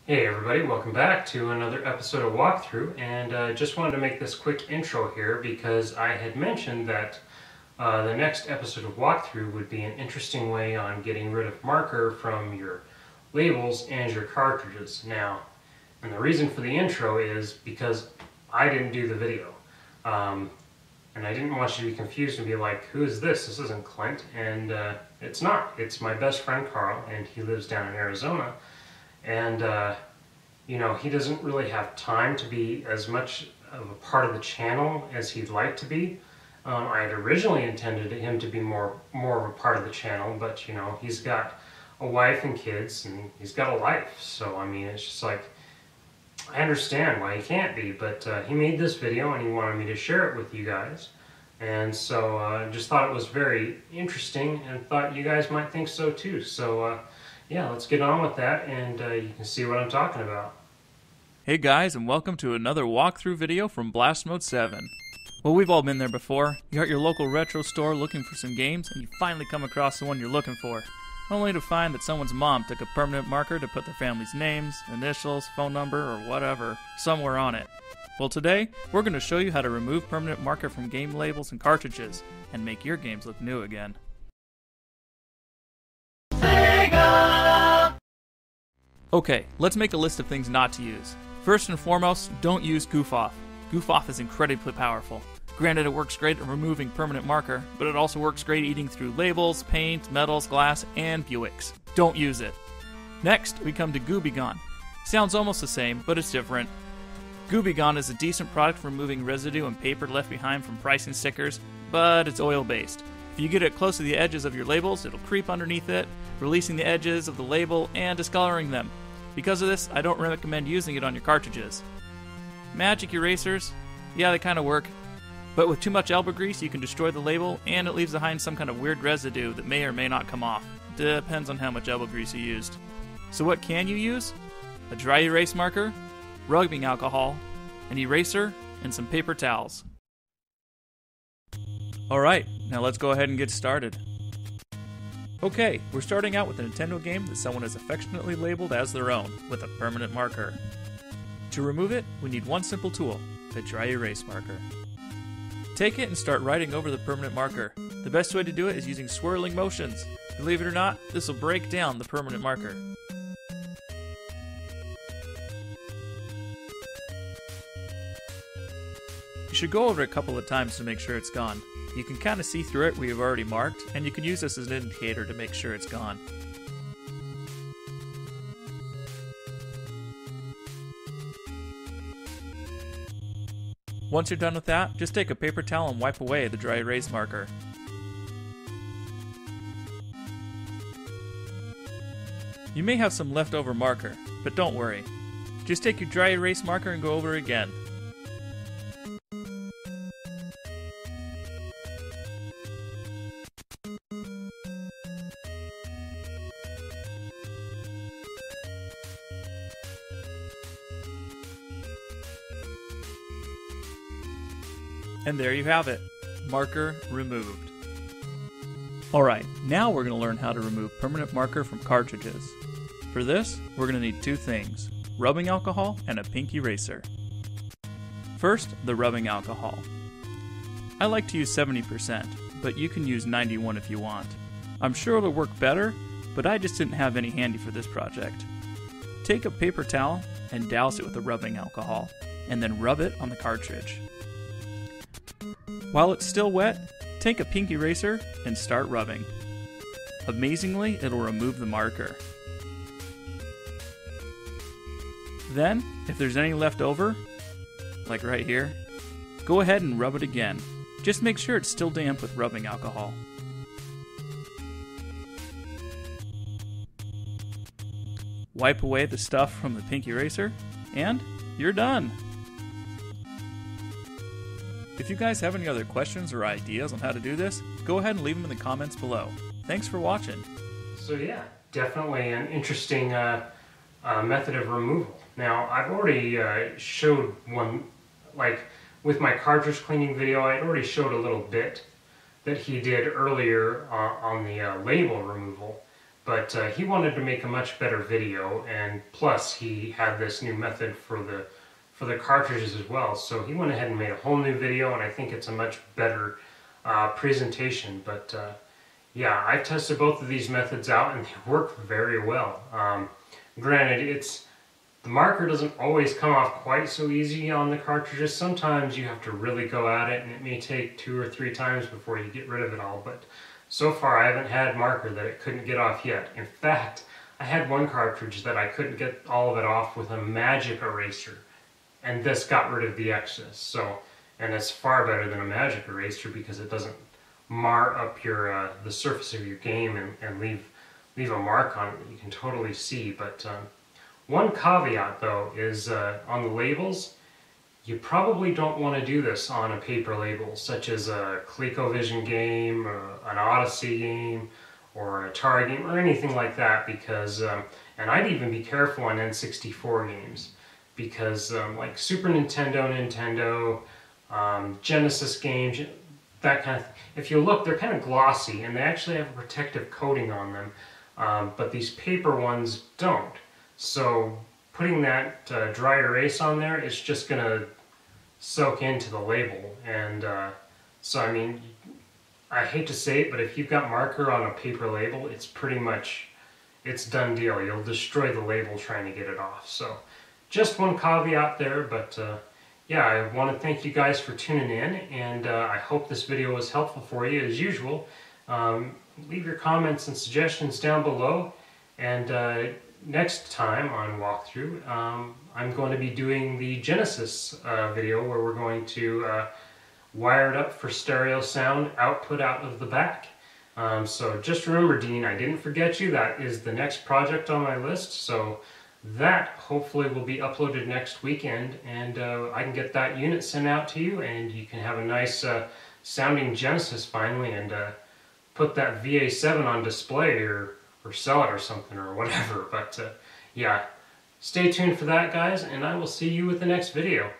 Hey everybody, welcome back to another episode of Walkthrough, and just wanted to make this quick intro here because I had mentioned that the next episode of Walkthrough would be an interesting way on getting rid of marker from your labels and your cartridges. Now, and the reason for the intro is because I didn't do the video. And I didn't want you to be confused and be like, who is this? This isn't Clint. And it's not. It's my best friend Carl, and he lives down in Arizona. And, you know, he doesn't really have time to be as much of a part of the channel as he'd like to be. I had originally intended him to be more of a part of the channel, but, you know, he's got a wife and kids, and he's got a life. So, I mean, it's just like, I understand why he can't be, but he made this video and he wanted me to share it with you guys. And so I just thought it was very interesting and thought you guys might think so too. So, yeah, let's get on with that, and you can see what I'm talking about. Hey guys, and welcome to another walkthrough video from Blast Mode 7. Well, we've all been there before. You're at your local retro store looking for some games, and you finally come across the one you're looking for, only to find that someone's mom took a permanent marker to put their family's names, initials, phone number, or whatever somewhere on it. Well, today, we're going to show you how to remove permanent marker from game labels and cartridges, and make your games look new again. Okay, let's make a list of things not to use. First and foremost, don't use Goof Off. Goof Off is incredibly powerful. Granted, it works great at removing permanent marker, but it also works great eating through labels, paint, metals, glass, and Buicks. Don't use it. Next, we come to Gooby Gone. Sounds almost the same, but it's different. Gooby Gone is a decent product for removing residue and paper left behind from pricing stickers, but it's oil-based. If you get it close to the edges of your labels, it'll creep underneath it, releasing the edges of the label and discoloring them. Because of this, I don't recommend using it on your cartridges. Magic erasers, yeah, they kind of work, but with too much elbow grease, you can destroy the label, and it leaves behind some kind of weird residue that may or may not come off. Depends on how much elbow grease you used. So what can you use? A dry erase marker, rubbing alcohol, an eraser, and some paper towels. Alright, now let's go ahead and get started. Okay, we're starting out with a Nintendo game that someone has affectionately labeled as their own, with a permanent marker. To remove it, we need one simple tool, the dry erase marker. Take it and start writing over the permanent marker. The best way to do it is using swirling motions. Believe it or not, this will break down the permanent marker. You should go over it a couple of times to make sure it's gone. You can kind of see through it where you've already marked, and you can use this as an indicator to make sure it's gone. Once you're done with that, just take a paper towel and wipe away the dry erase marker. You may have some leftover marker, but don't worry. Just take your dry erase marker and go over it again. And there you have it, marker removed. Alright, now we're going to learn how to remove permanent marker from cartridges. For this, we're going to need two things, rubbing alcohol and a pink eraser. First, the rubbing alcohol. I like to use 70%, but you can use 91 if you want. I'm sure it'll work better, but I just didn't have any handy for this project. Take a paper towel and douse it with the rubbing alcohol, and then rub it on the cartridge. While it's still wet, take a pink eraser and start rubbing. Amazingly, it'll remove the marker. Then, if there's any left over, like right here, go ahead and rub it again. Just make sure it's still damp with rubbing alcohol. Wipe away the stuff from the pink eraser, and you're done! If you guys have any other questions or ideas on how to do this, go ahead and leave them in the comments below. Thanks for watching. So yeah, definitely an interesting method of removal. Now, I've already showed one, like with my cartridge cleaning video, I already showed a little bit that he did earlier on the label removal. but he wanted to make a much better video, and plus he had this new method for the cartridges as well. So he went ahead and made a whole new video, and I think it's a much better presentation. But yeah, I've tested both of these methods out, and they work very well. Granted, the marker doesn't always come off quite so easy on the cartridges. Sometimes you have to really go at it, and it may take 2 or 3 times before you get rid of it all. But so far, I haven't had marker that it couldn't get off yet. In fact, I had one cartridge that I couldn't get all of it off with a magic eraser, and this got rid of the excess. So, and it's far better than a magic eraser because it doesn't mar up your the surface of your game and leave a mark on it that you can totally see. But one caveat though is on the labels, you probably don't want to do this on a paper label, such as a ColecoVision game, an Odyssey game, or an Atari game, or anything like that, because, and I'd even be careful on N64 games, because like Super Nintendo, Genesis games, that kind of thing, if you look, they're kind of glossy, and they actually have a protective coating on them, but these paper ones don't. So putting that dry erase on there, it's just going to soak into the label. And so, I mean, I hate to say it, but if you've got marker on a paper label, it's pretty much, it's done deal. You'll destroy the label trying to get it off. So just one caveat there, but yeah, I want to thank you guys for tuning in, and I hope this video was helpful for you as usual. Leave your comments and suggestions down below, and next time on Walkthrough, I'm going to be doing the Genesis video where we're going to wire it up for stereo sound output out of the back. So just remember, Dean, I didn't forget you. That is the next project on my list. So that hopefully will be uploaded next weekend, and I can get that unit sent out to you, and you can have a nice sounding Genesis finally, and put that VA7 on display, or sell it or something or whatever. But yeah, stay tuned for that, guys, and I will see you with the next video.